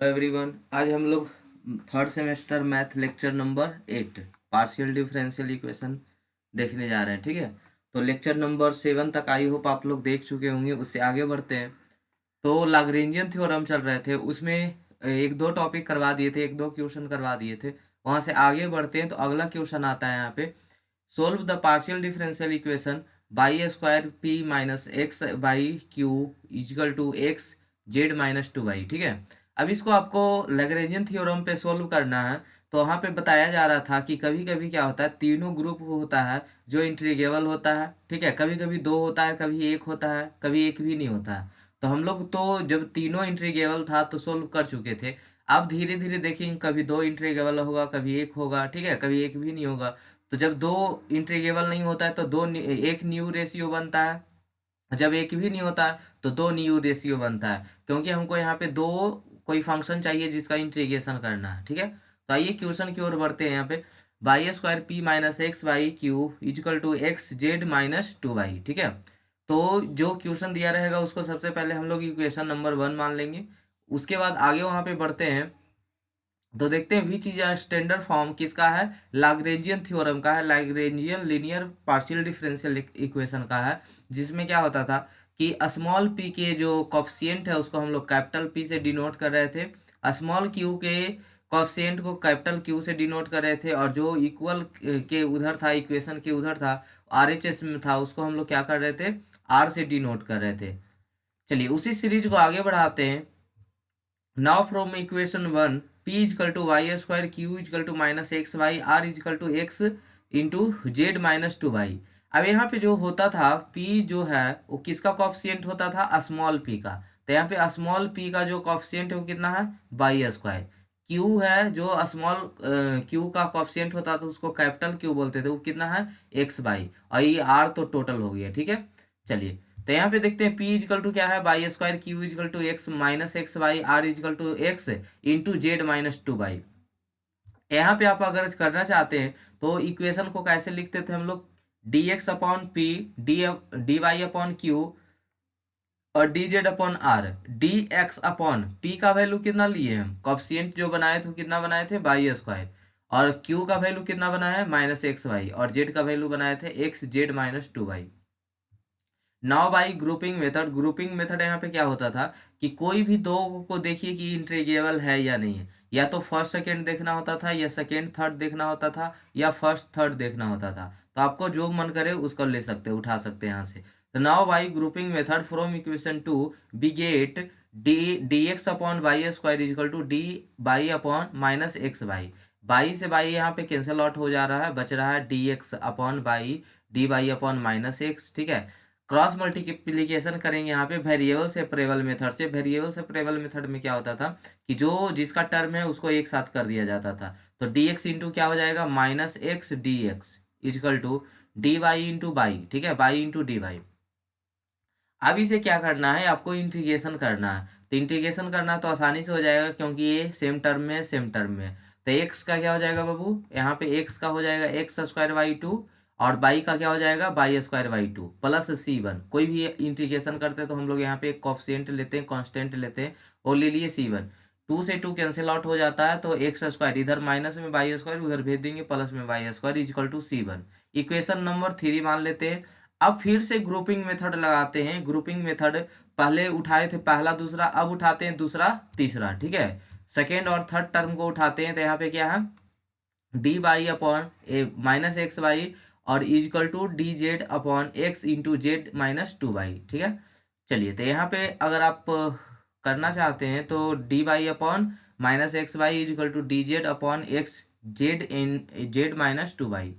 Hello everyone, आज हम लोग third semester math lecture number 8 partial differential equation देखने जा रहे हैं। ठीक है, तो लेक्चर नंबर 7 तक आई होप आप लोग देख चुके होंगे। उससे आगे बढ़ते हैं। तो लाग्रेंजियन थ्योरम चल रहे थे, उसमें एक दो टॉपिक करवा दिए थे, एक दो क्वेश्चन करवा दिए थे। वहां से आगे बढ़ते हैं तो अगला क्वेश्चन आता है यहाँ पे, solve the partial differential equation y square p minus x y q equal to x z minus two y. ठीक है, अब इसको आपको लैग्रेंजियन थ्योरम पे सोल्व करना है। तो वहाँ पे बताया जा रहा था कि कभी कभी क्या होता है, तीनों ग्रुप होता है जो इंटीग्रेबल होता है। ठीक है, कभी कभी दो होता है, कभी एक होता है, कभी एक भी नहीं होता है। तो हम लोग तो जब तीनों इंटीग्रेबल था तो सोल्व कर चुके थे। अब धीरे धीरे देखेंगे, कभी दो इंटीग्रेबल होगा, कभी एक होगा। ठीक है, कभी एक भी नहीं होगा। तो जब दो इंटीग्रेबल नहीं होता है तो एक न्यू रेशियो बनता है। जब एक भी नहीं होता है तो दो न्यू रेशियो बनता है, क्योंकि हमको यहाँ पे दो कोई फंक्शन चाहिए जिसका इंटीग्रेशन करना है। ठीक है, तो आइए क्वेश्चन की ओर बढ़ते हैं। यहाँ पे y square p minus x y q equal to x z minus two y. ठीक है, तो जो क्वेश्चन दिया रहेगा उसको सबसे पहले हम लोग इक्वेशन नंबर 1 मान लेंगे। उसके बाद आगे वहां पे बढ़ते हैं तो देखते हैं विच इज स्टैंडर्ड फॉर्म किसका है, लाग्रेंजियन थ्योरम का है, लाग्रेंजियन लीनियर पार्शियल डिफरेंशियल इक्वेशन का है। जिसमें क्या होता था कि स्मॉल पी के जो कॉफिशिएंट है उसको हम लोग कैपिटल पी से डिनोट कर रहे थे, स्मॉल क्यू के कॉफिशिएंट को कैपिटल क्यू से डिनोट कर रहे थे, और जो इक्वल के उधर था, इक्वेशन के उधर था, आरएचएस में था, उसको हम लोग क्या कर रहे थे, आर से डिनोट कर रहे थे। चलिए उसी सीरीज को आगे बढ़ाते हैं। Now from equation 1 p equal to y square q equal to minus x y r equal to x into z minus two y. अब यहाँ पे जो होता था p जो है वो किसका कॉफिशिएंट होता था, स्मॉल p का। तो यहाँ पे स्मॉल p का जो कॉफिशिएंट है वो कितना है, वाई स्क्वायर। q है जो स्मॉल q का कॉफिशिएंट होता था उसको कैपिटल q बोलते थे, वो कितना है, एक्स बाई, और ये r तो टोटल हो गया। ठीक है, चलिए तो यहाँ पे देखते हैं p इजकल टू क्या है, y square q equal to x minus x y r equal to x into z minus two y. यहाँ पे आप अगर करना चाहते हैं तो इक्वेशन को कैसे लिखते थे हम लोग, d x upon p d y upon q और d z upon r. D x upon p का वैल्यू कितना लिए हम, कॉफिशिएंट जो बनाए थे कितना बनाए थे, वाई स्क्वायर, और क्यू का वैल्यू कितना बनाया है, माइनस एक्स वाई, और जेड का वैल्यू बनाए थे x z minus two y. Now by grouping method, grouping method यहाँ पे क्या होता था कि कोई भी दो को देखिए कि इंटीग्रेबल है या नहीं है, या तो फर्स्ट सेकंड देखना होता था, या सेकंड थर्ड देखना होता था, या फर्स्ट थर्ड देखना होता था। तो आपको जो मन करे उसको ले सकते, उठा सकते हैं यहाँ से। तो now by grouping method from equation 2 we get d x upon y square equal to d y upon minus x y. Y से बाई यहाँ पे कैंसिल आउट हो जा रहा है, बच रहा है d x upon y d y upon minus x. ठीक है, क्रॉस मल्टीप्लीकेशन करेंगे यहाँ पे वेरिएबल सेपरेबल मेथड से। वेरिएबल सेपरेबल मेथड में क्या होता था कि जो जिसका टर्म है उसको एक साथ कर दिया जाता था। तो डी एक्स इंटू क्या हो जाएगा, minus x d x equal to d y into y. ठीक है, बाई इंटू डी वाई। अब इसे क्या करना है, आपको इंटीग्रेशन करना है। तो इंटीग्रेशन करना तो आसानी से हो जाएगा क्योंकि ये सेम टर्म में सेम टर्म में। तो एक्स का क्या हो जाएगा बाबू, यहाँ पे एक्स का हो जाएगा एक्स स्क्वायर वाई टू, और बाई का क्या हो जाएगा, y square by two plus c one. कोई भी इंटीग्रेशन करते हैं तो हम लोग यहाँ पे एक कॉफिशिएंट लेते हैं, कांस्टेंट लेते हैं, और ले लिए सी वन। टू से टू कैंसिल आउट हो जाता है, तो एक्स स्क्वायर इधर माइनस में वाई स्क्वायर उधर भेज देंगे, प्लस में y square equal to c one. Equation number 3 मान लेते हैं। अब फिर से ग्रुपिंग मेथड लगाते हैं। ग्रुपिंग मेथड पहले उठाए थे पहला दूसरा, अब उठाते हैं दूसरा तीसरा। ठीक है, सेकेंड और थर्ड टर्म को उठाते हैं। तो यहाँ पे क्या है, d y upon a minus x y और equal to d z upon x into z minus two y. ठीक है, चलिए तो यहाँ पे अगर आप करना चाहते हैं तो d y upon minus x y equal to d z upon x z in z minus two y.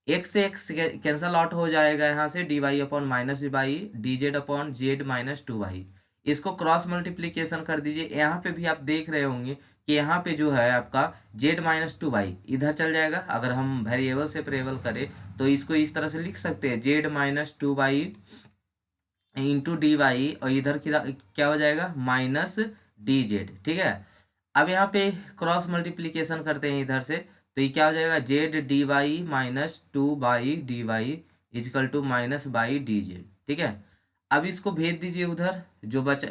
X से एक्स कैंसल आउट हो जाएगा यहाँ से, d y upon minus y d z upon z minus two y. इसको cross multiplication कर दीजिए। यहाँ पे भी आप देख रहे होंगे कि यहाँ पे जो है आपका जेड माइनस टू वाई इधर चल जाएगा। अगर हम वेरिएबल से वेरिएबल करें तो इसको इस तरह से लिख सकते हैं, z minus two y into d y, और इधर क्या हो जाएगा, माइनस डी जेड। ठीक है, अब यहाँ पे क्रॉस मल्टीप्लीकेशन करते हैं इधर से, तो ये क्या हो जाएगा, z d y minus two y d y equal to minus y d z. ठीक है, अब इसको भेज दीजिए उधर, जो बचा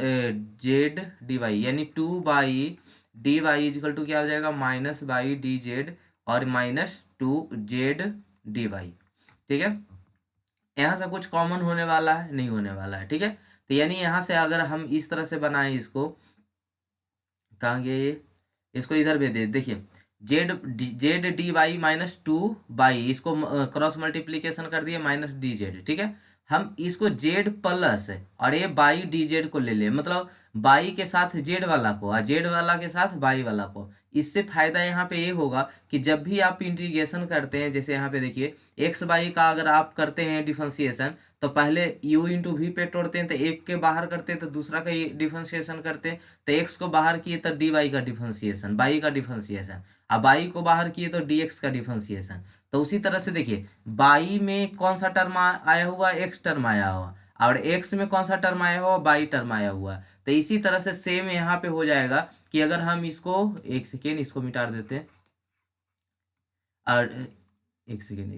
जेड डी वाई, यानी 2/dy इजकल टू क्या हो जाएगा, -/dz और -2z dy। ठीक है, यहाँ से कुछ कॉमन होने वाला है, नहीं होने वाला है। ठीक है, तो यानी यहाँ से अगर हम इस तरह से बनाएं इसको, कहाँ गया ये, इसको इधर भेज दे, देखिए जेड dy -2/, इसको क्रॉस मल्टीप्लीकेशन कर दिए -dz। ठीक है, हम इसको जेड प्लस और ये बाई dz को ले ले, मतलब बाई के साथ जेड वाला को और जेड वाला के साथ बाई वाला को। इससे फायदा यहाँ पे ये होगा कि जब भी आप इंटीग्रेशन करते हैं, जैसे यहाँ पे देखिए एक्स बाई का अगर आप करते हैं डिफरेंशिएशन, तो पहले u इंटू वी पे तोड़ते हैं, तो एक के बाहर करते हैं तो दूसरा का डिफरेंशिएशन करते हैं, तो एक्स को बाहर किए तो डी वाई का डिफरेंशिएशन, बाई का डिफरेंशिएशन, अब बाई को बाहर किए तो डी एक्स का डिफरेंशिएशन। तो उसी तरह से देखिए बाई में कौन सा टर्म आया हुआ, एक्स टर्म आया हुआ, और एक्स में कौन सा टर्म आया हुआ, बाई टर्म आया हुआ। तो इसी तरह से सेम यहाँ पे हो जाएगा कि अगर हम इसको, एक सेकेंड इसको मिटा देते हैं, और एक सेकेंड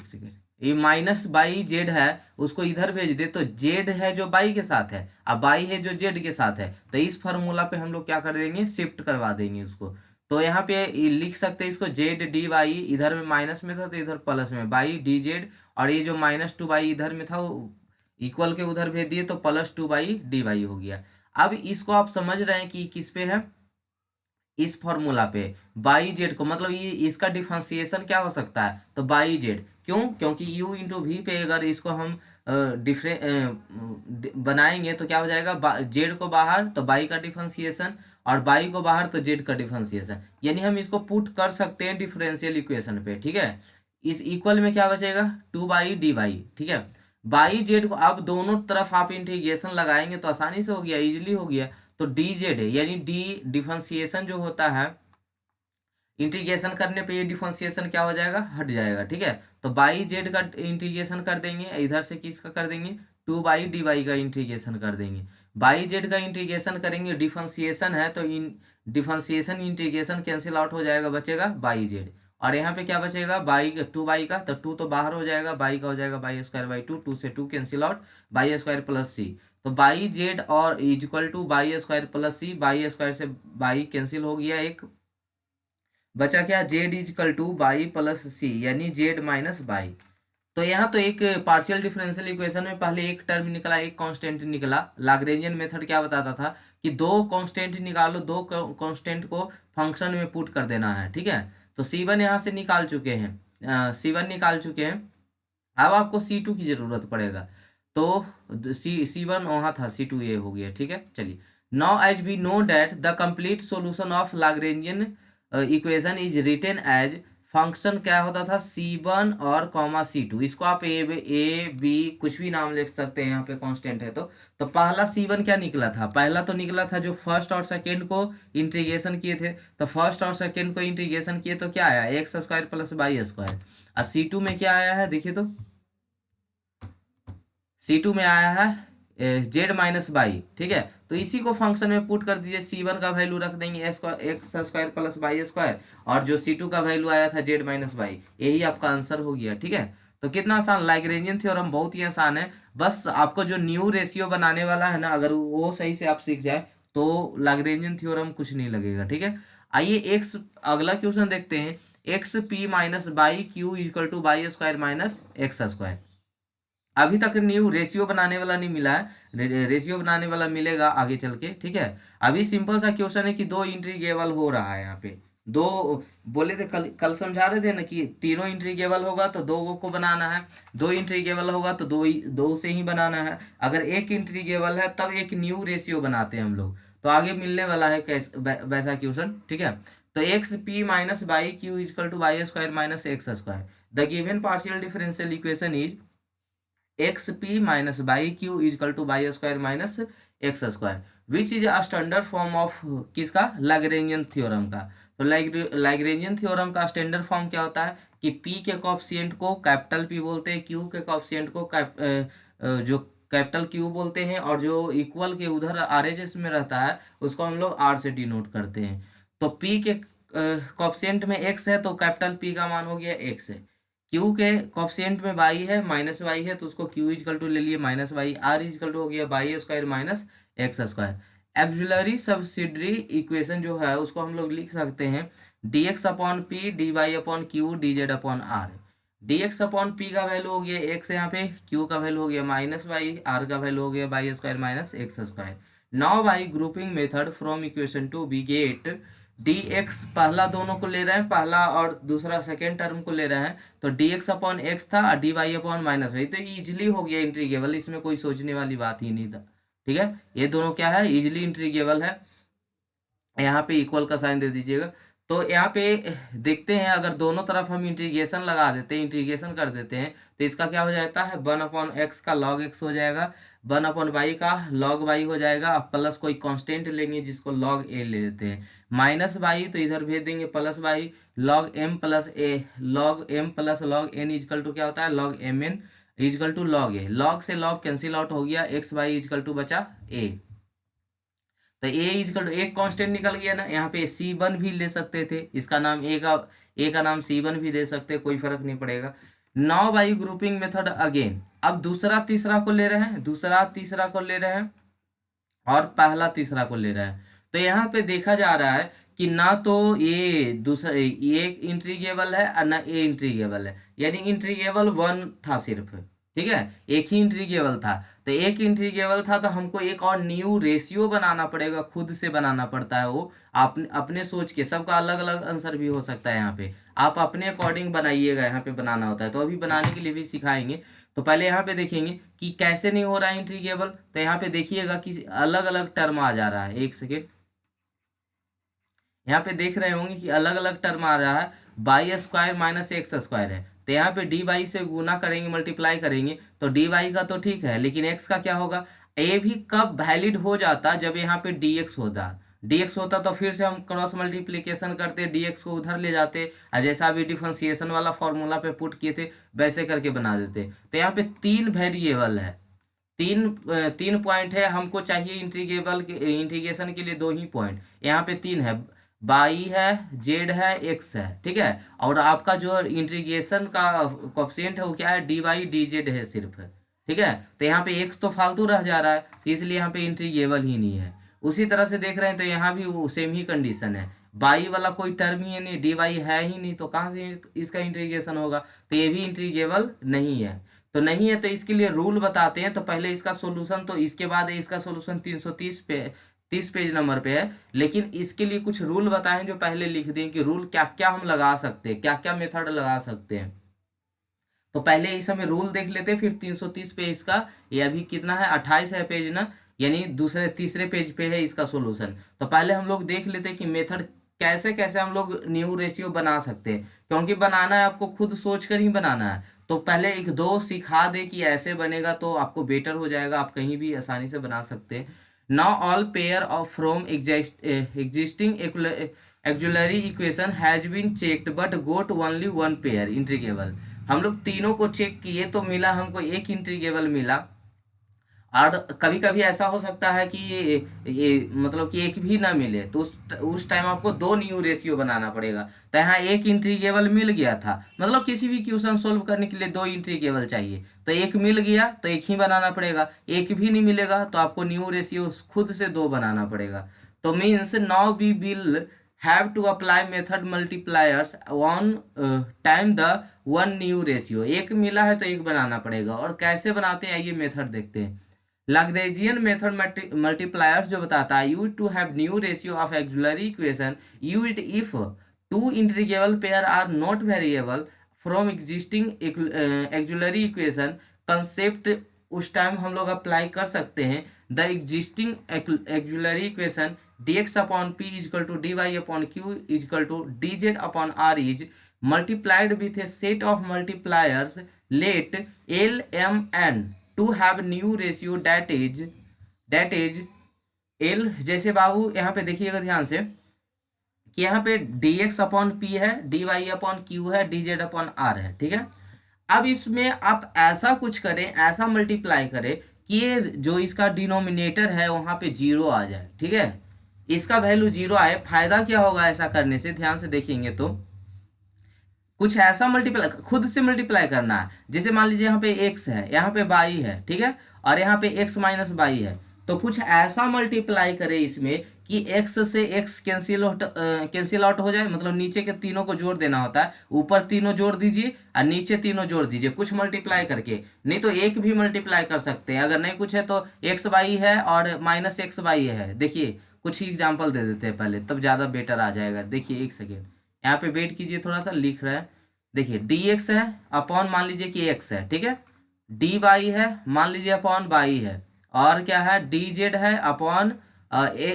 ये -/जेड है, उसको इधर भेज दे, तो जेड है जो बाई के साथ है, अब बाई है जो जेड के साथ है, तो इस फार्मूला पे हम लोग क्या कर देंगे, शिफ्ट करवा देंगे उसको। तो यहाँ पे लिख सकते हैं इसको जेड डी वाई, इधर में माइनस में था तो इधर प्लस में बाई डी जेड, और ये जो -2/, इधर में था वो इक्वल के उधर भेज दिए तो +2/dy हो गया। अब इसको आप समझ रहे हैं कि किस पे है, इस फॉर्मूला पे बाई जेड को, मतलब ये इसका डिफरेंशिएशन क्या हो सकता है, तो बाई जेड, क्यों, क्योंकि u इंटू वी पे अगर इसको हम बनाएंगे तो क्या हो जाएगा, जेड को बाहर तो बाई का डिफरेंशिएशन, और बाई को बाहर तो जेड का डिफरेंशिएशन, यानी हम इसको पुट कर सकते हैं डिफरेंशियल इक्वेशन पे। ठीक है, इस इक्वल में क्या बचेगा, 2/dy। ठीक है, बाई जेड को अब दोनों तरफ आप इंटीग्रेशन लगाएंगे तो आसानी से हो गया, इजिली हो गया। तो डी जेड है, यानी डी डिफरेंशिएशन जो होता है, इंटीग्रेशन करने पे ये डिफरेंशिएशन क्या हो जाएगा, हट जाएगा। ठीक है, तो बाई जेड का इंटीग्रेशन कर देंगे, इधर से किसका कर देंगे, 2/dy का इंटीग्रेशन कर देंगे। बाई जेड का इंटीग्रेशन करेंगे, डिफरेंशिएशन है तो इन डिफरेंशिएशन इंटीग्रेशन कैंसिल आउट हो जाएगा, बचेगा बाई जेड, और यहाँ पे क्या बचेगा, बाई 2/, का तो 2 तो बाहर हो जाएगा, बाई का हो जाएगा बाई²/2, 2 से 2 कैंसिल आउट, बाई² + c, तो बाई जेड और equal to y + c, y से बाई कैंसिल हो गया, एक बचा क्या, z equal to y plus c, यानी जेड माइनस बाई। तो यहाँ तो एक पार्शियल डिफरेंशियल इक्वेशन में पहले एक टर्म निकला, एक कांस्टेंट निकला। लाग्रेंजियन मेथड क्या बताता था कि दो कांस्टेंट निकालो, दो कांस्टेंट को फंक्शन में पुट कर देना है। ठीक है, तो C1 यहाँ से निकाल चुके हैं, C1 निकाल चुके हैं, अब आपको C2 की जरूरत पड़ेगा। तो C1 वहाँ था, C2 ये हो गया। ठीक है, चलिए, now as we know that the complete solution of Lagrangian equation is written as, function क्या होता था, C1 और C2, इसको आप ए बी कुछ भी नाम लिख सकते हैं, यहाँ पे कांस्टेंट है। तो पहला C1 क्या निकला था, पहला तो निकला था जो फर्स्ट और सेकेंड को इंटीग्रेशन किए थे, तो फर्स्ट और सेकेंड को इंटीग्रेशन किए तो क्या आया, x² + y², और C2 में क्या आया है, देखिए तो C2 में आया है जेड माइनस बाई। ठीक है, तो इसी को फंक्शन में पुट कर दीजिए, C1 का वैल्यू रख देंगे x² + y², और जो C2 का वैल्यू आया था जेड माइनस बाई, यही आपका आंसर हो गया। ठीक है, तो कितना आसान, लाग्रेंजियन थ्योरम बहुत ही आसान है, बस आपको जो न्यू रेशियो बनाने वाला है ना, अगर वो सही से आप सीख जाए तो लाग्रेंजियन थ्योरम कुछ नहीं लगेगा। ठीक है, आइए एक्स, अगला क्वेश्चन देखते हैं, xp - y q equal to y² - x²। अभी तक न्यू रेशियो बनाने वाला नहीं मिला है, रेशियो बनाने वाला मिलेगा आगे चल के। ठीक है, अभी सिंपल सा क्वेश्चन है कि दो इंटीग्रेबल हो रहा है, यहाँ पे दो बोले थे, कल समझा रहे थे ना कि तीनों इंटीग्रेबल होगा तो दो को बनाना है, दो इंटीग्रेबल होगा तो दो से ही बनाना है, अगर एक इंटीग्रेबल है तब एक न्यू रेशियो बनाते हैं हम लोग। तो आगे मिलने वाला है वैसा क्वेश्चन। ठीक है, तो xp - y q equal to y² - x², the given partial differential equation is xp - y q equal to y² - x², which is a standard form of किसका, लाग्रेंजियन थ्योरम का। तो लाग्रेंजियन थ्योरम का standard form क्या होता है कि p के coefficient को कैपिटल P बोलते हैं, q के कॉफिशिएंट को जो कैपिटल Q बोलते हैं, और जो इक्वल के उधर RHS में रहता है उसको हम लोग R से डिनोट करते हैं। तो p के कॉफिशिएंट में x है तो कैपिटल P का मान हो गया x है, क्यू के कॉफिशिएंट में वाई है माइनस वाई है, तो उसको क्यू इजकल टू ले लिए minus y, r equal to हो गया y square minus x square. Auxiliary subsidiary equation जो है उसको हम लोग लिख सकते हैं d x upon p d y upon q d z upon r. D x upon p का वैल्यू हो गया एक्स, यहाँ पे क्यू का वैल्यू हो गया माइनस वाई, आर का वैल्यू हो गया y square minus x square. Now by grouping method from equation two we get d x, पहला दोनों को ले रहे हैं, पहला और दूसरा सेकेंड टर्म को ले रहे हैं, तो डी एक्स अपॉन एक्स था और d y upon minus y, तो इजिली हो गया इंटीग्रेबल, इसमें कोई सोचने वाली बात ही नहीं था। ठीक है, ये दोनों क्या है, इजिली इंटीग्रेबल है। यहाँ पे इक्वल का साइन दे दीजिएगा। तो यहाँ पे देखते हैं, अगर दोनों तरफ हम इंटीग्रेशन लगा देते हैं, इंटीग्रेशन कर देते हैं, तो इसका क्या हो जाता है, 1/x का log x हो जाएगा, 1/y का log y हो जाएगा, प्लस कोई कांस्टेंट लेंगे जिसको log a ले लेते हैं, माइनस y तो इधर भेज देंगे plus y, log m plus a, log m plus log n equal to क्या होता है, log mn equal to log a, log से log कैंसिल आउट हो गया, x y इजकल टू बचा a। तो ए इजकल टू एक constant निकल गया ना, यहाँ पे C1 भी ले सकते थे, इसका नाम ए का नाम C1 भी दे सकते, कोई फर्क नहीं पड़ेगा। Now by grouping method again, अब दूसरा तीसरा को ले रहे हैं, दूसरा तीसरा को ले रहे हैं और पहला तीसरा को ले रहे हैं। तो यहाँ पे देखा जा रहा है कि ना तो ये दूसरा ये इंट्रीगेबल है और ना ये इंट्रीगेबल है, यानी इंट्रीगेबल 1 था सिर्फ। ठीक है, एक ही इंट्रीगेबल था, तो एक इंट्रीगेबल था तो हमको एक और न्यू रेशियो बनाना पड़ेगा, खुद से बनाना पड़ता है वो, आप अपने सोच के, सबका अलग अलग आंसर भी हो सकता है, यहाँ पे आप अपने अकॉर्डिंग बनाइएगा, यहाँ पे बनाना होता है, तो अभी बनाने के लिए भी सिखाएंगे। तो पहले यहाँ पे देखेंगे कि कैसे नहीं हो रहा है इंट्रीगेबल, तो यहाँ पे देखिएगा कि अलग अलग टर्म आ जा रहा है, एक सेकेंड, यहाँ पे देख रहे होंगे कि अलग अलग टर्म आ रहा है, y square minus x square है, तो यहाँ पे डी वाई से गुना करेंगे, मल्टीप्लाई करेंगे, तो डी वाई का तो ठीक है, लेकिन एक्स का क्या होगा, ए भी कब वैलिड हो जाता, जब यहाँ पे डी एक्स होता, डी एक्स होता तो फिर से हम क्रॉस मल्टीप्लीकेशन करते, डी एक्स को उधर ले जाते और जैसा अभी डिफरेंशिएशन वाला फॉर्मूला पे पुट किए थे वैसे करके बना देते। तो यहाँ पे 3 वेरिएबल है, तीन पॉइंट है, हमको चाहिए इंटीग्रेबल के इंटीग्रेशन के लिए 2 ही पॉइंट, यहाँ पे 3 है, वाई है, जेड है, एक्स है। ठीक है, और आपका जो इंटीग्रेशन का कोएफिशिएंट है वो क्या है, डी वाई डी जेड है सिर्फ। ठीक है, तो यहाँ पे एक्स तो फालतू रह जा रहा है, इसलिए यहाँ पे इंटीग्रेबल ही नहीं है। उसी तरह से देख रहे हैं तो यहाँ भी सेम ही कंडीशन है, वाई वाला कोई टर्म ही नहीं, डी वाई है ही नहीं, तो कहाँ से इसका इंटीग्रेशन होगा, तो ये भी इंटीग्रेबल नहीं है। तो नहीं है, तो इसके लिए रूल बताते हैं। तो पहले इसका सॉल्यूशन, तो इसके बाद इसका सॉल्यूशन 330 पे 30 पेज नंबर पे है, लेकिन इसके लिए कुछ रूल बताएं जो पहले लिख दें कि रूल क्या क्या हम लगा सकते हैं, क्या क्या मेथड लगा सकते हैं। तो पहले इस हमें रूल देख लेते हैं, फिर 330 पेज का, ये अभी कितना है 28 है पेज ना, यानी दूसरे तीसरे पेज पे है इसका सॉल्यूशन। तो पहले हम लोग देख लेते हैं कि मेथड कैसे कैसे हम लोग न्यू रेशियो बना सकते हैं, क्योंकि बनाना है आपको खुद सोच कर ही बनाना है। तो पहले एक दो सिखा दे कि ऐसे बनेगा तो आपको बेटर हो जाएगा, आप कहीं भी आसानी से बना सकते हैं। Now all pair of from existing auxiliary equation has been checked but got only one pair integrable. हम लोग तीनों को चेक किए तो मिला हमको एक इंटीग्रेबल मिला, और कभी कभी ऐसा हो सकता है कि ये मतलब कि एक भी ना मिले, तो उस टाइम आपको 2 न्यू रेशियो बनाना पड़ेगा। तो यहाँ एक इंटीग्रेबल मिल गया था, मतलब किसी भी क्वेश्चन सोल्व करने के लिए 2 इंटीग्रेबल चाहिए, तो एक मिल गया तो एक ही बनाना पड़ेगा, एक भी नहीं मिलेगा तो आपको न्यू रेशियो खुद से 2 बनाना पड़ेगा। तो means now we will have to apply method multipliers one time the one new ratio. एक मिला है तो एक बनाना पड़ेगा, और कैसे बनाते हैं आइए मेथड देखते हैं। Lagrangian method multipliers जो बताता है used to have new ratio of auxiliary equation used if two integrable pair are not variable from existing auxiliary equation concept। उस टाइम हम लोग अप्लाई कर सकते हैं the existing auxiliary equation dx upon p is equal to dy upon q is equal to dz upon r is multiplied with a set of multipliers let l m n to have new ratio that is l। जैसे बाबू यहाँ पे देखिएगा ध्यान से कि यहाँ पे dx upon p है, dy अपॉन q है, dz अपॉन r है। ठीक है, अब इसमें आप ऐसा कुछ करें, ऐसा मल्टीप्लाई करें कि ये जो इसका डिनोमिनेटर है वहां पे 0 आ जाए। ठीक है, इसका वैल्यू 0 आए। फायदा क्या होगा ऐसा करने से, ध्यान से देखेंगे तो कुछ ऐसा मल्टीप्लाई खुद से मल्टीप्लाई करना है। जैसे मान लीजिए यहाँ पे x है, यहाँ पे y है, ठीक है, और यहाँ पे x माइनस y है, तो कुछ ऐसा मल्टीप्लाई करे इसमें कि x से x कैंसिल आउट हो जाए, मतलब नीचे के तीनों को जोड़ देना होता है, ऊपर तीनों जोड़ दीजिए और नीचे तीनों जोड़ दीजिए कुछ मल्टीप्लाई करके। नहीं तो एक भी मल्टीप्लाई कर सकते हैं, अगर नहीं कुछ है तो एक्स वाई है और माइनस एक्स वाई है। देखिए कुछ ही एग्जाम्पल दे देते हैं पहले, तब ज़्यादा बेटर आ जाएगा। देखिए एक सेकेंड, यहाँ पे वेट कीजिए, थोड़ा सा लिख रहा है। देखिए डी एक्स है अपॉन मान लीजिए कि एक्स है, ठीक है, डी वाई है मान लीजिए अपॉन वाई है, और क्या है डी जेड है अपॉन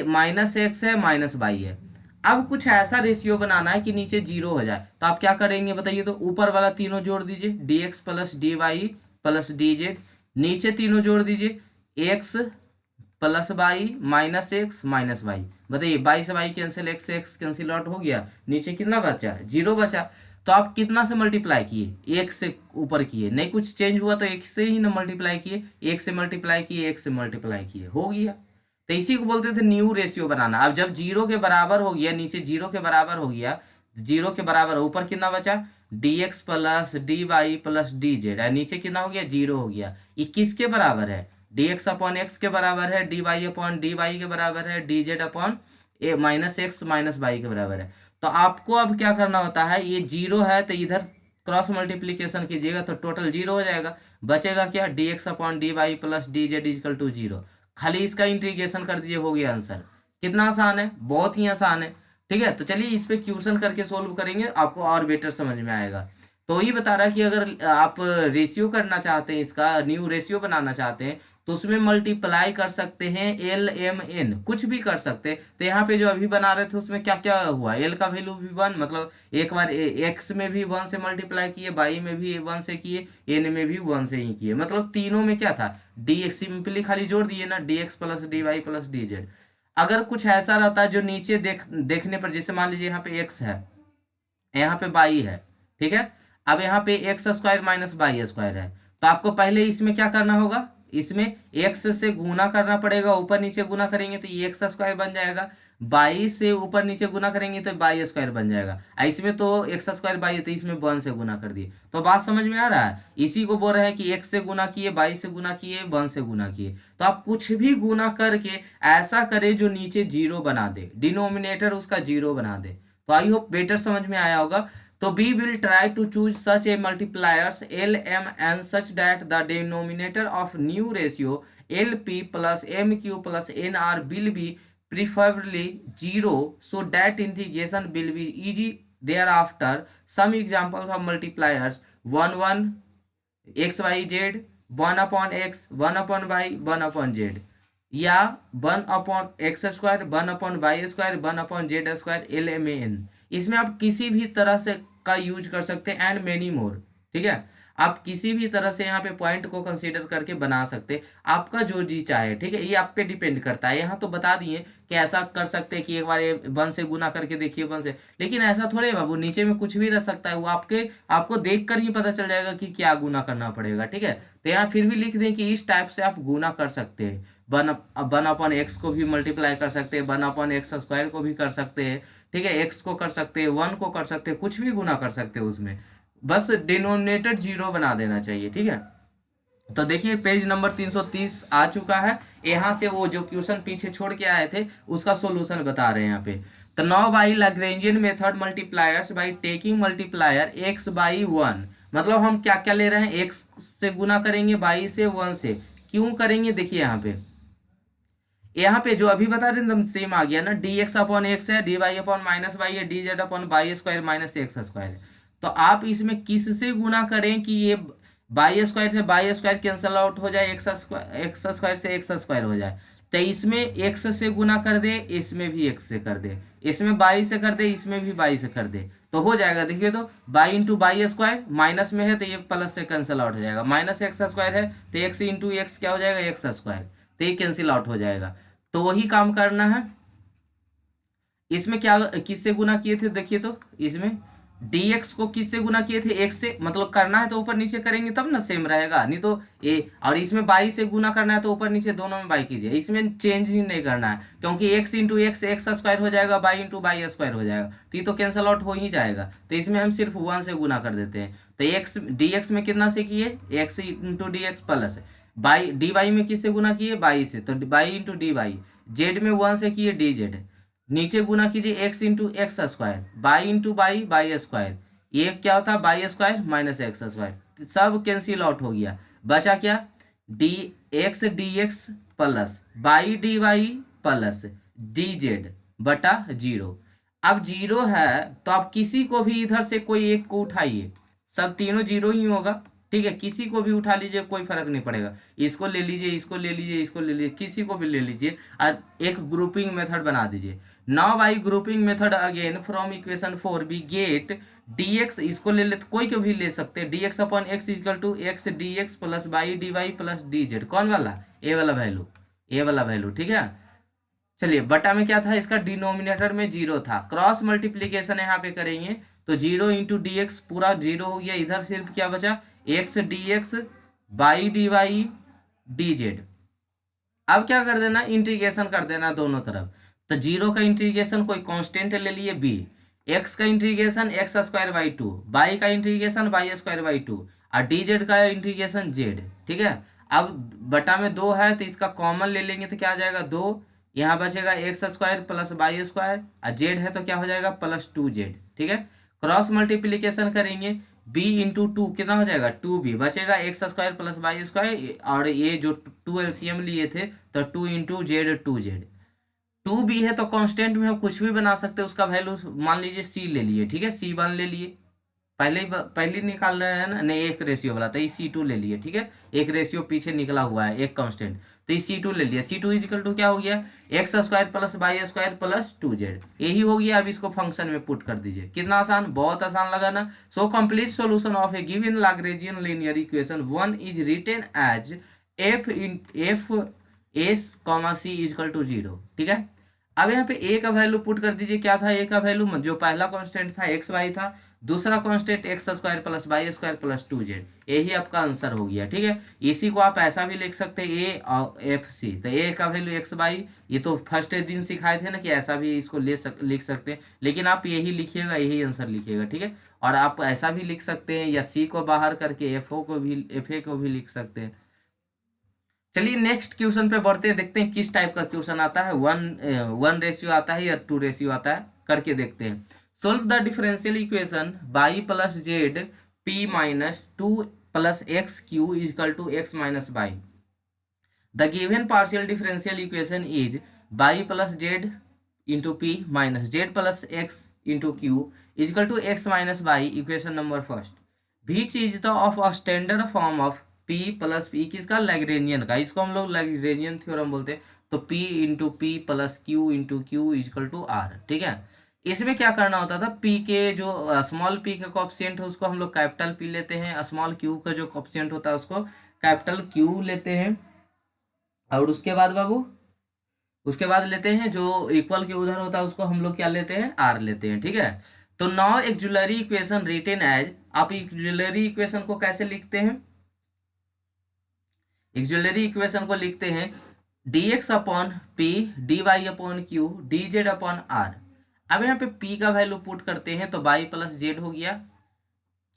माइनस एक्स है माइनस वाई है। अब कुछ ऐसा रेशियो बनाना है कि नीचे जीरो हो जाए, तो आप क्या करेंगे बताइए, तो ऊपर वाला तीनों जोड़ दीजिए, d x plus d y plus d z, नीचे तीनों जोड़ दीजिए x plus y minus x minus y. बताइए वाई से वाई कैंसिल, एक्स से एक्स कैंसिल आउट हो गया, नीचे कितना बचा, जीरो बचा। तो आप कितना से मल्टीप्लाई किए, एक से ऊपर किए, नहीं कुछ चेंज हुआ तो एक से ही ना मल्टीप्लाई किए, एक से मल्टीप्लाई किए, एक से मल्टीप्लाई किए, हो गया। तो इसी को बोलते थे न्यू रेशियो बनाना। अब जब जीरो के बराबर हो गया, नीचे जीरो के बराबर हो गया, जीरो के बराबर ऊपर कितना बचा, d x plus d y plus d z, नीचे कितना हो गया, जीरो हो गया। ये किसके बराबर है, डी एक्स अपॉन एक्स के बराबर है, d y upon d y के बराबर है, d z upon a minus x minus y के बराबर है। तो आपको अब क्या करना होता है, ये जीरो है तो इधर क्रॉस मल्टीप्लीकेशन कीजिएगा तो टोटल जीरो हो जाएगा, बचेगा क्या, d x upon d y plus d z equal to zero. खाली इसका इंटीग्रेशन कर दीजिए, हो गया आंसर। कितना आसान है, बहुत ही आसान है। ठीक है, तो चलिए इस पे क्वेश्चन करके सोल्व करेंगे, आपको और बेटर समझ में आएगा। तो ये बता रहा है कि अगर आप रेशियो करना चाहते हैं, इसका न्यू रेशियो बनाना चाहते हैं, तो उसमें मल्टीप्लाई कर सकते हैं एल एम एन, कुछ भी कर सकते हैं। तो यहाँ पे जो अभी बना रहे थे उसमें क्या क्या हुआ, एल का वैल्यू भी वन, मतलब एक बार एक्स में भी वन से मल्टीप्लाई किए, वाई में भी वन से किए, एन में भी वन से ही किए, मतलब तीनों में क्या था, डी एक्स सिंपली खाली जोड़ दिए ना, d x plus d y plus d z. अगर कुछ ऐसा रहता है जो नीचे देखने पर, जैसे मान लीजिए यहाँ पे एक्स है, यहाँ पे वाई है, ठीक है, अब यहाँ पे x square minus y square है, तो आपको पहले इसमें क्या करना होगा, इसमें एक्स से गुना करना पड़ेगा, ऊपर नीचे गुना करेंगे तो ये एक्स स्क्वायर बन जाएगा, बाई से ऊपर नीचे गुना करेंगे तो बाई स्क्वायर बन जाएगा। इसमें तो एक्स स्क्वायर बाई है तो इसमें वन से गुना कर दिए। तो बात समझ में आ रहा है, इसी को बोल रहे हैं कि एक्स से गुना किए, बाई से गुना किए, वन से गुना किए। तो आप कुछ भी गुना करके ऐसा करें जो नीचे जीरो बना दे, डिनोमिनेटर उसका जीरो बना दे। तो आई होप बेटर समझ में आया होगा। तो we will try to choose such a multipliers L, M and such that the denominator of new ratio LP plus MQ plus NR will be preferably 0 so that integration will be easy thereafter. Some examples of multipliers 1 1 x y z, 1 upon x, 1 upon y, 1 upon z, या 1 upon x square, 1 upon y square, 1 upon z square, l m n. इसमें आप किसी भी तरह से का use कर सकते हैं, एंड मेनी मोर। ठीक है, आप किसी भी तरह से यहाँ पे पॉइंट को कंसीडर करके बना सकते हैं, आपका जो जी चाहे। ठीक है, ये आप पे डिपेंड करता है। यहाँ तो बता दिए कि ऐसा कर सकते हैं कि एक बार वन से गुना करके देखिए, वन से, लेकिन ऐसा थोड़े बाबू, नीचे में कुछ भी रह सकता है, वो आपको देख कर ही पता चल जाएगा कि क्या गुना करना पड़ेगा। ठीक है, तो यहाँ फिर भी लिख दें कि इस टाइप से आप गुना कर सकते हैं। वन अपॉन एक्स को भी मल्टीप्लाई कर सकते हैं, 1 अपॉन एक्स स्क्वायर को भी कर सकते हैं, ठीक है, एक्स को कर सकते हैं, 1 को कर सकते हैं, कुछ भी गुना कर सकते हैं उसमें, बस डिनोमिनेटर जीरो बना देना चाहिए। ठीक है, तो देखिए पेज नंबर 330 आ चुका है। यहाँ से वो जो क्वेश्चन पीछे छोड़ के आए थे उसका सोल्यूशन बता रहे हैं यहाँ पे। तो now by Lagrangian method multipliers by taking multiplier x by one, मतलब हम क्या क्या ले रहे हैं, एक्स से गुना करेंगे, बाई से, वन से। क्यों करेंगे, देखिए यहाँ पे जो अभी बता रहे हैं सेम आ गया ना, डी एक्स अपॉन एक्स है, d y upon minus y है, d z upon y square minus x square है। तो आप इसमें किससे गुना करें कि ये वाई स्क्वायर से वाई स्क्वायर कैंसल आउट हो जाए, एक्स स्क्वायर से एक्स स्क्वायर हो जाए। तो इसमें एक्स से गुना कर दे, इसमें भी एक्स से कर दे, इसमें बाई से कर दे, इसमें भी बाई से कर दे, तो हो जाएगा। देखिए तो y into by square, minus में है तो ये प्लस से कैंसिल आउट हो जाएगा, माइनस एक्स स्क्वायर है तो एक्स इंटू एक्स क्या हो जाएगा, एक्स स्क्वायर, तो ये कैंसिल आउट हो जाएगा। तो वही काम करना है। इसमें क्या किससे गुना किए थे, देखिए तो इसमें dx को किससे गुना किए थे, x से, मतलब करना है तो ऊपर नीचे करेंगे तब ना सेम रहेगा, नहीं तो a, और इसमें बाई से गुना करना है तो ऊपर नीचे दोनों में बाई कीजिए, इसमें चेंज ही नहीं करना है, क्योंकि x into x x square हो जाएगा, बाई इंटू बाई स्क्वायर हो जाएगा, तो ये तो कैंसल आउट हो ही जाएगा, तो इसमें हम सिर्फ 1 से गुना कर देते हैं। तो x dx में कितना से किए, x into d x plus y d y में किससे गुना किए, बाई से, तो y into d y, z में 1 से किए डी जेड, नीचे गुना कीजिए x into x square, y into y y square, ये क्या होता है y square minus x square, सब कैंसिल आउट हो गया, बचा क्या, d x plus y d y plus d z बटा जीरो। अब जीरो है तो आप किसी को भी इधर से कोई एक को उठाइए, सब तीनों जीरो ही होगा, ठीक है, किसी को भी उठा लीजिए कोई फर्क नहीं पड़ेगा, इसको ले लीजिए, इसको ले लीजिए, इसको ले लीजिए, किसी को भी ले लीजिए और एक ग्रुपिंग मेथड बना दीजिए। Now by grouping method again from equation 4 we get dx, इसको ले लेते कोई को भी ले सकते हैं, dx upon x equal to x d x plus y d y plus d z, कौन वाला, ए वाला वैल्यू, ए वाला वैल्यू, ठीक है। चलिए बटा में क्या था, इसका डिनोमिनेटर में जीरो था, क्रॉस मल्टीप्लीकेशन यहाँ पे करेंगे तो जीरो इंटू डी एक्स पूरा जीरो हो गया, इधर सिर्फ क्या बचा, x d x y d y d z. अब क्या कर देना, इंटीग्रेशन कर देना दोनों तरफ, तो जीरो का इंटीग्रेशन कोई कांस्टेंट ले लिए बी, एक्स का integration x square by two, y का integration y square by two, और डी जेड का इंटीग्रेशन जेड, ठीक है। अब बटा में दो है तो इसका कॉमन ले लेंगे तो क्या आ जाएगा, दो, यहाँ बचेगा x square plus y square, और जेड है तो क्या हो जाएगा प्लस टू जेड, ठीक है। क्रॉस मल्टीप्लीकेशन करेंगे, बी इंटू टू कितना हो जाएगा, टू बी, बचेगा x square plus y square, और ये जो टू एलसीएम लिए थे तो two into z two z, two b है तो कांस्टेंट में हम कुछ भी बना सकते हैं, उसका वैल्यू मान लीजिए सी ले लिए, ठीक है, सी वन ले लिए, पहले ही निकाल रहे हैं ना, नहीं एक रेशियो वाला, तो ये सी टू ले लिए, ठीक है, एक रेशियो पीछे निकला हुआ है एक कांस्टेंट, तो ये सी टू ले लिया, सी टू इजिकल टू क्या हो गया, x square plus y square plus two Z, यही हो गया। अब इसको फंक्शन में पुट कर दीजिए, कितना आसान, बहुत आसान लगा ना। So complete solution of a given Lagrangian linear equation one is written as f s comma c equal to zero, ठीक है। अब यहाँ पे ए का वैल्यू पुट कर दीजिए, क्या था ए का वैल्यू, जो पहला कांस्टेंट था एक्स वाई था, दूसरा constant x square plus y square plus two Z, यही आपका आंसर हो गया, ठीक है। इसी को आप ऐसा भी लिख सकते हैं ए और एफ सी, तो ए का वैल्यू एक्स बाई, ये तो फर्स्ट दिन सिखाए थे ना कि ऐसा भी इसको लिख सकते हैं, लेकिन आप यही लिखिएगा, यही आंसर लिखिएगा, ठीक है। और आप ऐसा भी लिख सकते हैं, या सी को बाहर करके एफ ए को भी लिख सकते हैं। चलिए नेक्स्ट क्वेश्चन पे बढ़ते हैं, देखते हैं किस टाइप का क्वेश्चन आता है, वन रेशियो आता है या टू रेशियो आता है, करके देखते हैं। Solve the differential equation y plus z p minus two plus x q equal to x minus y. The given partial differential equation is y plus z into p minus z plus x into q equal to x minus y. Equation number first, which is the of a standard form of p plus p, किसका, Lagrangian का, इसको हम लोग Lagrangian theorem बोलते हैं, तो P into p plus q into q equal to r, ठीक है। इसमें क्या करना होता था, पी के जो स्मॉल पी का कोएफिशिएंट है उसको हम लोग कैपिटल पी लेते हैं, स्मॉल क्यू का जो कोएफिशिएंट होता है उसको कैपिटल क्यू लेते हैं, और उसके बाद बाबू उसके बाद लेते हैं जो इक्वल के उधर होता है उसको हम लोग क्या लेते हैं, आर लेते हैं, ठीक है। तो now auxiliary equation written as, आप एक्जुलरी इक्वेशन को कैसे लिखते हैं, एक्जुलरी इक्वेशन को लिखते हैं dx upon p d y upon q d z upon r. अब यहाँ पे p का वैल्यू पुट करते हैं तो बाई प्लस जेड हो गया,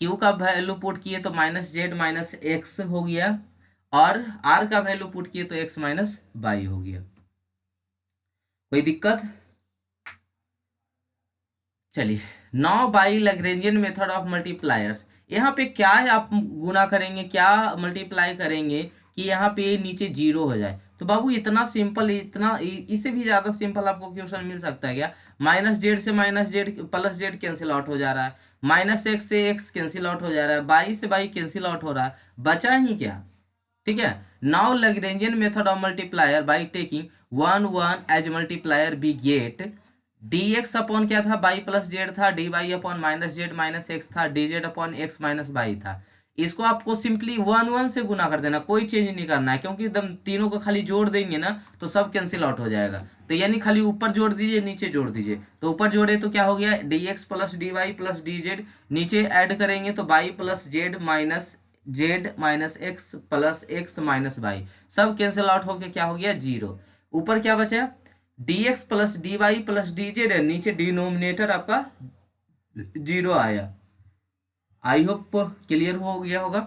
q का वैल्यू पुट किए तो माइनस जेड माइनस एक्स हो गया, और r का वैल्यू पुट किए तो x माइनस बाई हो गया। कोई दिक्कत, चलिए now by Lagrangian method of multipliers, यहाँ पे क्या है आप गुना करेंगे, क्या मल्टीप्लाई करेंगे कि यहाँ पे नीचे जीरो हो जाए, तो बाबू इतना सिंपल, इतना इससे भी ज्यादा सिंपल आपको क्वेश्चन मिल सकता है क्या, माइनस जेड से minus z plus Z cancel out हो जा रहा है, माइनस एक्स से एक्स कैंसिल आउट हो जा रहा है, बाई से बाई कैंसिल आउट हो रहा है, बचा ही क्या, ठीक है। Now Lagrangian method of multiplier by taking one one as multiplier we get dx upon क्या था, बाई प्लस जेड था, d y upon minus z minus x था, d z upon x minus y था। इसको आपको simply 1 1 से गुना कर देना, कोई चेंज नहीं करना है, क्योंकि एकदम तीनों को खाली जोड़ देंगे ना तो सब कैंसिल आउट हो जाएगा। तो यानी खाली ऊपर जोड़ दीजिए, नीचे जोड़ दीजिए। तो ऊपर जोड़े तो क्या हो गया, d x plus d y plus d z, नीचे ऐड करेंगे तो y plus z minus x minus y, सब कैंसिल आउट होके क्या हो गया, 0। ऊपर क्या बचा, d x plus d y plus d z है, नीचे डिनोमिनेटर आपका 0 आया। आई होप क्लियर हो गया होगा।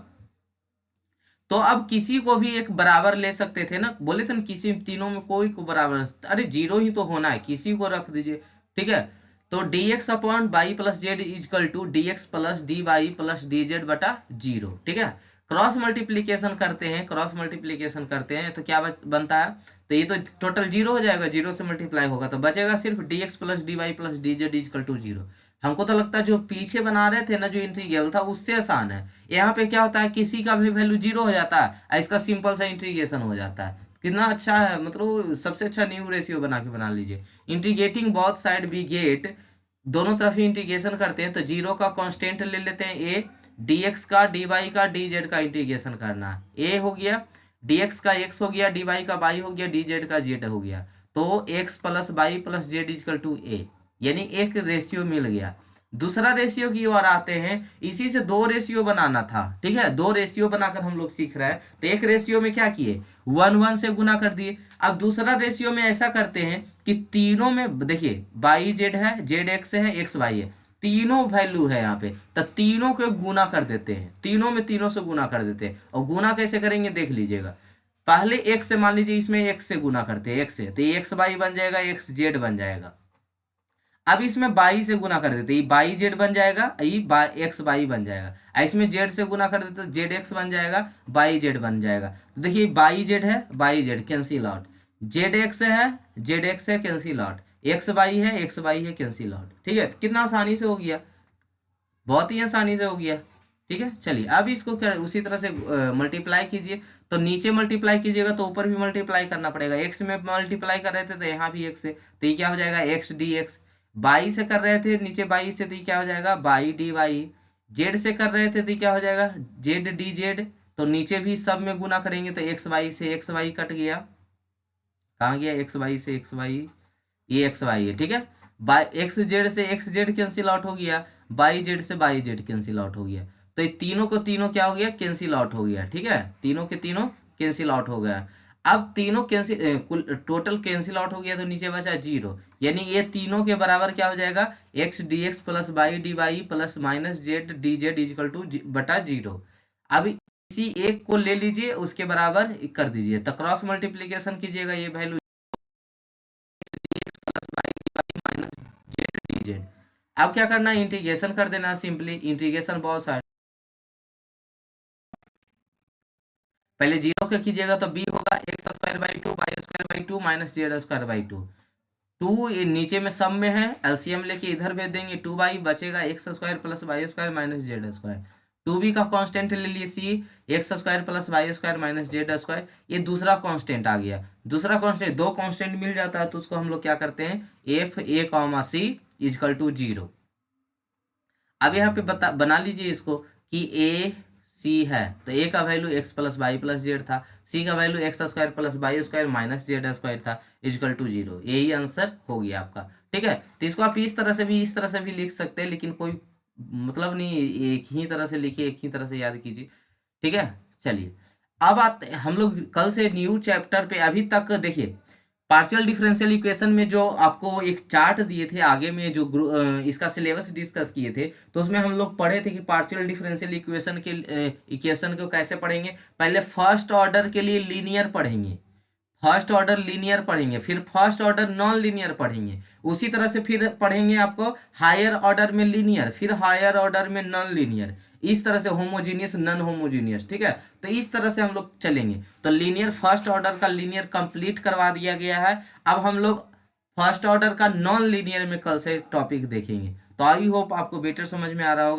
तो अब किसी को भी एक बराबर ले सकते थे ना, बोले थे ना किसी तीनों में कोई को बराबर, अरे 0 ही तो होना है, किसी को रख दीजिए, ठीक है। तो d x upon y plus z equal to d x plus d y plus d z बटा 0, ठीक है। क्रॉस मल्टीप्लीकेशन करते हैं, क्रॉस मल्टीप्लीकेशन करते हैं तो क्या बनता है, तो ये तो टोटल 0 हो जाएगा, 0 से मल्टीप्लाई होगा तो बचेगा सिर्फ d x plus d y plus d z equal to 0। हमको तो लगता है जो पीछे बना रहे थे ना, जो इंटीग्रल था उससे आसान है। यहाँ पे क्या होता है, किसी का भी वैल्यू 0 हो जाता है और इसका सिंपल सा इंटीग्रेशन हो जाता है। कितना अच्छा है, मतलब सबसे अच्छा न्यू रेशियो बना लीजिए। Integrating both side we get, दोनों तरफ ही इंटीग्रेशन करते हैं तो 0 का कांस्टेंट ले लेते हैं ए, डी एक्स का डी वाई का डी जेड का इंटीग्रेशन करना है, ए हो गया, डी एक्स का एक्स हो गया, डी वाई का वाई हो गया, डी जेड का जेड हो गया। तो x plus y plus z equal to a, यानी एक रेशियो मिल गया। दूसरा रेशियो की ओर आते हैं, इसी से 2 रेशियो बनाना था, ठीक है। 2 रेशियो बनाकर हम लोग सीख रहे हैं। तो एक रेशियो में क्या किए, 1 1 से गुना कर दिए। अब दूसरा रेशियो में ऐसा करते हैं कि तीनों में देखिए वाई जेड है, जेड एक्स है, एक्स वाई है, तीनों वैल्यू है यहाँ पे, तो तीनों को गुना कर देते हैं, तीनों में तीनों से गुना कर देते हैं। और गुना कैसे करेंगे देख लीजिएगा। पहले एक्स से, मान लीजिए इसमें एक्स से गुना करते हैं, एक्स से, तो ये एक्स वाई बन जाएगा, एक्स जेड बन जाएगा। अब इसमें बाई से गुना कर देते, ये बाई जेड बन जाएगा, ये एक्स बाई बन जाएगा। इसमें जेड से गुना कर देते तो जेड एक्स बन जाएगा, बाई जेड बन जाएगा। तो देखिए बाई जेड है, by Z cancel out, Z x है, जेड एक्स है कैंसिल आउट, एक्स बाई है, एक्स बाई है कैंसिल आउट, ठीक है। कितना आसानी से हो गया, बहुत ही आसानी से हो गया, ठीक है। चलिए अब इसको उसी तरह से मल्टीप्लाई कीजिए। तो नीचे मल्टीप्लाई कीजिएगा तो ऊपर भी मल्टीप्लाई करना पड़ेगा। एक्स में मल्टीप्लाई कर रहे थे तो यहाँ भी एक्स से, तो ये क्या हो जाएगा, एक्स डी एक्स। बाई से कर रहे थे नीचे बाई से, तो ये क्या हो जाएगा, बाई डी वाई। जेड से कर रहे थे तो ये क्या हो जाएगा, जेड डी जेड। तो नीचे भी सब में गुना करेंगे तो एक्स वाई से एक्स वाई कट गया, कहाँ गया, एक्स वाई से एक्स वाई, ये एक्स वाई है, ठीक है। बाई एक्स जेड से एक्स जेड कैंसिल आउट हो गया, बाई जेड से बाई जेड कैंसिल आउट हो गया। तो ये तीनों को तीनों क्या हो गया, कैंसिल आउट हो गया, ठीक है। तीनों के तीनों कैंसिल आउट हो गया। अब तीनों कैंसिल कुल टोटल कैंसिल आउट हो गया तो नीचे बचा 0, यानी ये तीनों के बराबर क्या हो जाएगा, x d x plus y d y plus minus z d z equal to बटा 0। अब इसी एक को ले लीजिए, उसके बराबर कर दीजिए, तो क्रॉस मल्टीप्लीकेशन कीजिएगा, ये वैल्यू जेड। अब क्या करना है, इंटीग्रेशन कर देना, सिंपली इंटीग्रेशन बहुत सारे, पहले 0 के कीजिएगा तो बी होगा x square by 2 y square by 2 minus z square by 2। 2 नीचे में सब में है, एलसीएम लेके इधर भेज देंगे, 2 बाई बचेगा x square plus y square minus z square. 2b का कांस्टेंट ले लिए c, x square plus y square minus z square, ये दूसरा कांस्टेंट आ गया। दूसरा कांस्टेंट, 2 कांस्टेंट मिल जाता है तो उसको हम लोग क्या करते हैं, f a comma c equal to 0। अब यहाँ पे बना लीजिए इसको कि ए सी है, तो ए का value x plus y plus z था, सी का value x square plus y square minus z square था इजकल टू 0। यही आंसर हो गया आपका, ठीक है। तो इसको आप इस तरह से भी, इस तरह से भी लिख सकते हैं, लेकिन कोई मतलब नहीं, एक ही तरह से लिखिए, एक ही तरह से याद कीजिए, ठीक है। चलिए अब आते हम लोग कल से न्यू चैप्टर पे। अभी तक देखिए पार्शियल डिफरेंशियल इक्वेशन में जो आपको एक चार्ट दिए थे आगे में, जो इसका सिलेबस डिस्कस किए थे, तो उसमें हम लोग पढ़े थे कि पार्शियल डिफरेंशियल इक्वेशन के इक्वेशन को कैसे पढ़ेंगे। पहले फर्स्ट ऑर्डर के लिए लीनियर पढ़ेंगे, फर्स्ट ऑर्डर लीनियर पढ़ेंगे, फिर फर्स्ट ऑर्डर नॉन लीनियर पढ़ेंगे, उसी तरह से फिर पढ़ेंगे आपको हायर ऑर्डर में लीनियर, फिर हायर ऑर्डर में नॉन लीनियर, इस तरह से होमोजीनियस नॉन होमोजीनियस, ठीक है। तो इस तरह से हम लोग चलेंगे। तो लीनियर फर्स्ट ऑर्डर का लीनियर कंप्लीट करवा दिया गया है। अब हम लोग फर्स्ट ऑर्डर का नॉन लीनियर में कल से टॉपिक देखेंगे। तो आई होप आपको बेटर समझ में आ रहा होगा।